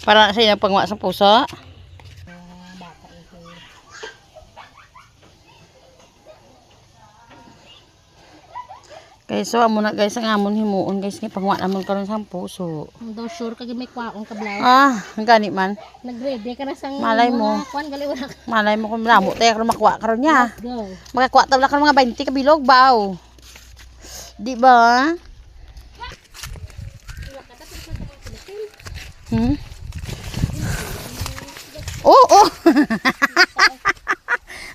Para sa inyo pangwa sa puso. Guys, so amo na guys ang amon himuon guys nga pangwa namon karon sa puso. Daw sure kag may kwaon kablaw. Ang gani man. Nagready ka na sang Malay mo. Kuan gali wala. Malay mo kung namo tayo karon makuha karon niya. Go. Makakuha ta ka mga 20 ka bilog baw. Di ba? Oh.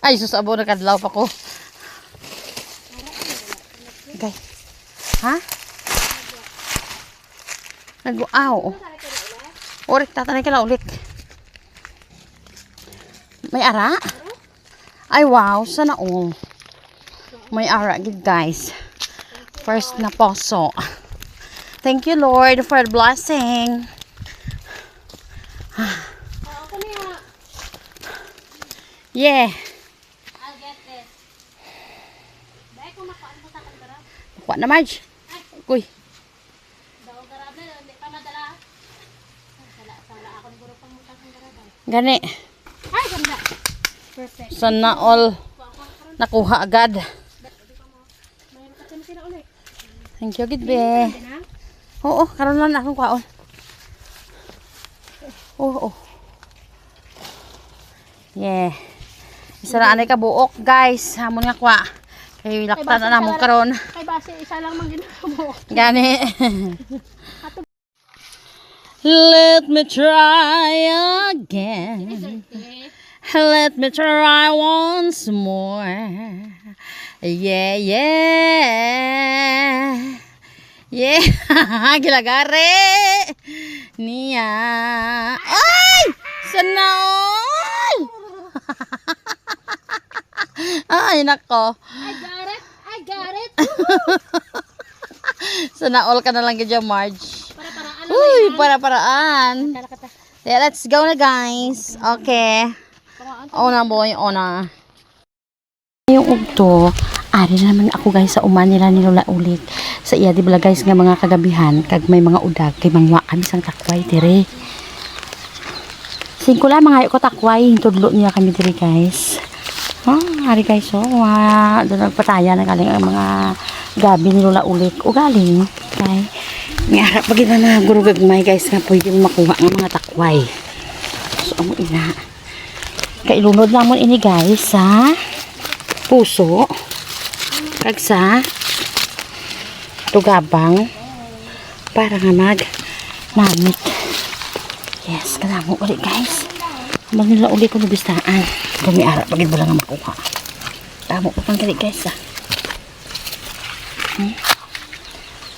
Ay, sus, abo na kadlaw pa ko. Okay. Ha? Nag-uaw. Orik, tatanay ka na ulit. May ara? Ay, wow. Sana all. May ara, good guys. First na poso. Thank you, Lord, for the blessing. Yeah. I'll get this. Dai ko makuan mo sa kandarab. Makuha na, Marge. Uy. Daw garab na hindi pa madala. Sala ako guro pang mutang kandarab. Gani. Ay, ganda. Perfect. Sana all nakuha agad. Mayroon ka din sila ulit. Thank you, good be. Oo, karon lang akong kwaon. Oh. Yeah. Isa na anay kabuok, guys. Hamon nga kwa. Kay laktan na namon karon. Kay base isa lang man ginamo. Gani. Let me try again. Let me try once more. Yeah. Yeah. Gilagare. Niya. Ay! Sana all! Ay, nako. I got it. Sana all ka na lang gadya, Marge. Para-paraan. Uy, para-paraan. Kata. Yeah, let's go na, guys. Okay. Ona, boy. Ona. Yung ugto, ari naman ako, guys, sa uman nila ni Lola ulit. Sa iya, di ba, guys, nga mga kagabihan, kag may mga udag, kay mangwa kami sang takway, dire. Singko lang, mga ko takway, tudlo niya kami, dire, guys. Ari, guys, doon nagpataya na galing ang mga gabi ni Lola ulit. O galing, okay. May harap pag ina na gurugagmay, guys, nga pwede mo makuha ng mga takway. So, amo ina. Kailunod namon ini, guys, sa puso, kag sa tugabang, para nga mag-namit. Yes, kalamo ulit, guys. Habang nila ulit ko nabistaan. Kami arap, pagid ba lang makuha. Kalamo ko pang galit, guys,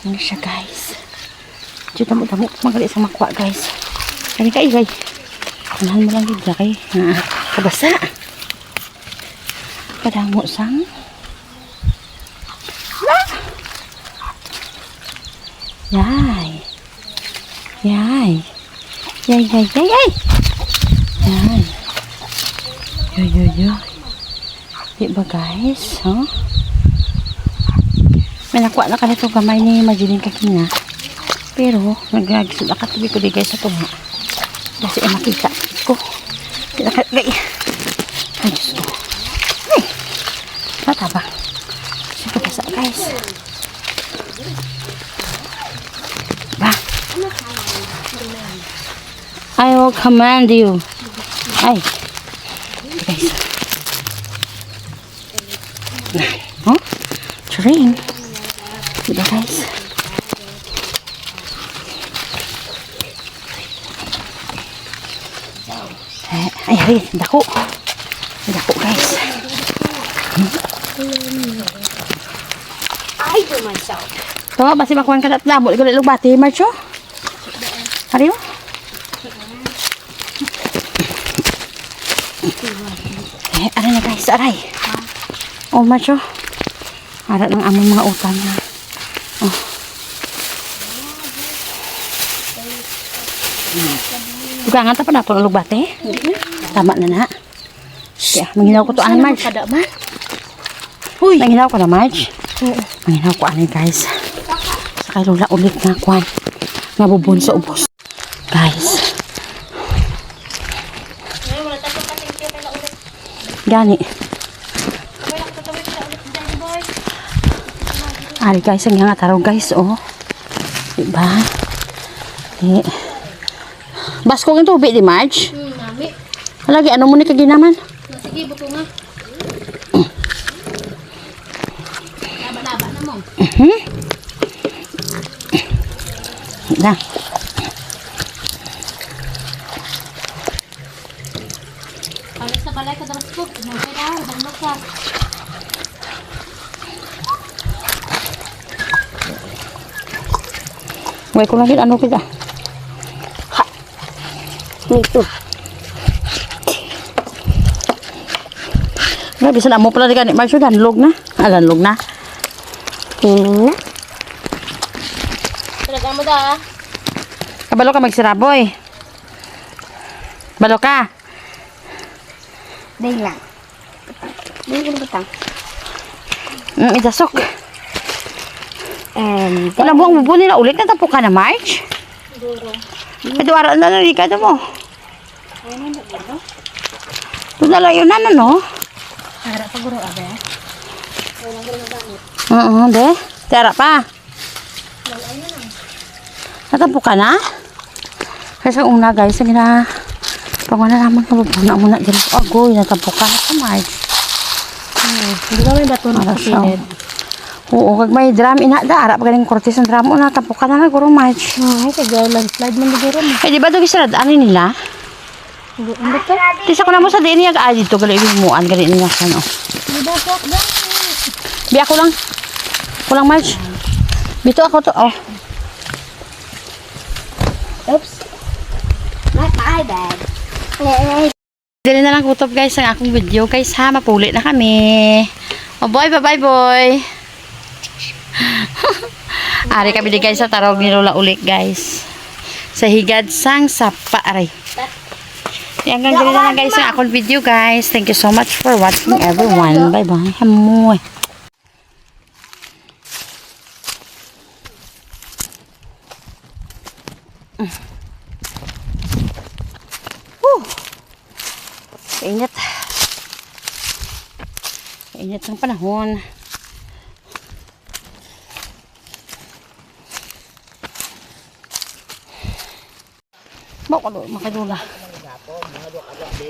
Ano siya, guys. Diyo, damo-damo magalit sa makuha, guys. Kani ka, guys. Kanahan mo lang dito, kay kabasa. Padamo sang Yay. Yay. Yo. Di ba, guys? May nakuha na ka nito gamay ni Majeline kakina. Pero, nag-agisod na katabi ko di, guys, sa tunga. Kasi makita ko. Ay, Diyos ko. Ay, mataba. Kasi pagkasa, guys. I will command you. Ay. Guys. Train. Diba, guys? Ay, dako. Dako, guys. I do myself. Tawa, basi makuhan ka na at labo. Ikaw na bati, Marcho? Hari mo? Aray na, guys. Aray. Oh, Marcho. Aray ng among mga utang na. Oh. Dugangan ta pa na ito ng lugbate. Tama na na. Kaya, manginaw ko to anan, Marge. Uy! Manginaw ko na, Marge. Manginaw ko anan, guys. Sa kay Lola ulit nga kwan. Nga bubon sa ubos. Guys. Ngayon, wala tayo pa thank you kay Laulit. Gani. Sabay lang tatawid kay Laulit dyan, boy. Ari guys, ang nga taraw guys, oh. Diba? Di. Basko ng tubig di Marge. Nami. Lagi, ano mo ni kaginaman? Sige, buto nga. Laba-laba na mo. Na. Palis sa balay ka dalas po. Umagay na, dalmag ka. Wait ko lang ano kita. Ha. Ito. Nga, bisa na mo pala di ka ni Marge, danlog na. Danlog na. Hiling na. Talaga mo da. Kabalo ka magsiraboy. Balo ka. Dahil lang. Dahil ko na batang. Itasok. Wala mo ang bubunin na ulit na tapo ka na, Marge. Siguro. Ito araw na nalikado mo. Ayun ang nagano. Ito na lang yun na, no? Harap pa guro, abe. Ayun ang gano'n gamit. Oo, de. Tara pa. Natapo ka na? Kasi sa una, guys, ang gina... Pag wala naman ka, bubuna muna dyan. Agoy, natapo ka na sa Marge. Hindi ka may bato na Para siya. kapilid. Oo, kag may drum, inada. Arap galing kortis ang drum mo, natapo ka na na, guro, Marge. Ay, kaya landslide man siguro mo. Eh, di ba ito gisarad? Ano nila? Ano to? Tisa ko na mo sa diin niya, dito, gali iwimuan, gali niya, ano. Di ba po? Bi ako lang. Kulang Marge. Bito ako to. Oh. Oops. Not my bad. Dili na lang kutob guys ang akong video guys ha. Mapuli na kami. Oh boy, bye boy. Ari kami di guys sa tarog ni Lola ulit guys. Sa higad sang sapa aray. Hanggang dili na lang guys ang akong video guys. Thank you so much for watching everyone. Bye bye. Hamoy. Kainit. Kainit ng panahon. Makadula.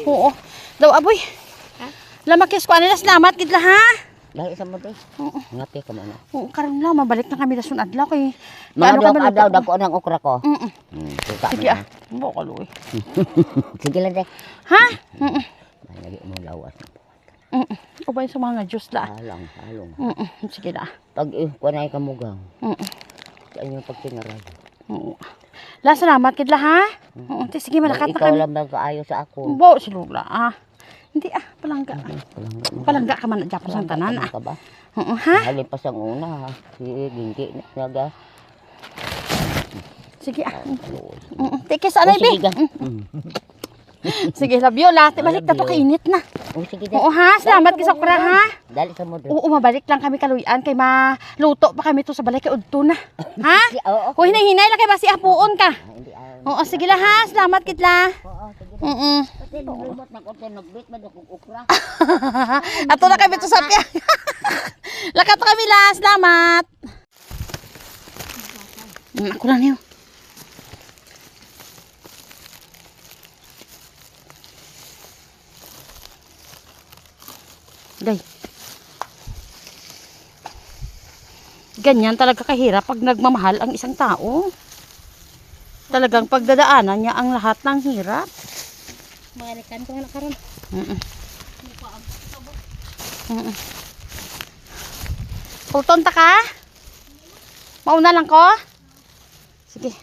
Oo. Daw aboy. Lamakis ko anila salamat kitla ha. Dahil sa mo day. Ngati ka mo na. Oo, karon lang mabalik na kami dasun adlaw kay. Mga daw dako ng okra ko. Sige ah. Bo kaloy. Sige lang day. Ha? Lagi mo lawas. Ubay sa mga juice la. Halong. Sige na. Pag kunay ka mugang. Sa inyo pagtingaray. Oo. La salamat kitla ha. Oo, sige malakat na Ikaw kami. lang nagkaayo sa ako. Bo si Lola ah. Hindi ah, palangga. Palangga ka man na Japos ang tanan ah. Ka ba? Oo ha? Halin pa sang una ha. Si Ginki naga. Sige ah. Tikis anay Sige be. ga. Sige love you la. Balik na to kainit na. Sige day. Oo ha, salamat kay Sokra ha. Dali sa mo day. Oo, mabalik lang kami kaluyan kay maluto pa kami to sa balay kay udto na. Ha? Oo. Hoy hinay-hinay lang kay basi apuon ka. Hindi Oo, sige la ha. Salamat kitla. Oo, sige. Kasi naglimot na ko nagbit man akong okra. Ato na kami to sa piya. Lakat na kami la. Salamat. Ako lang niyo. Day. Ganyan talaga kahirap pag nagmamahal ang isang tao. Talagang pagdadaanan niya ang lahat ng hirap. Mga likan ko nga karon. Pulton ta ka? Mauna lang ko? Sige.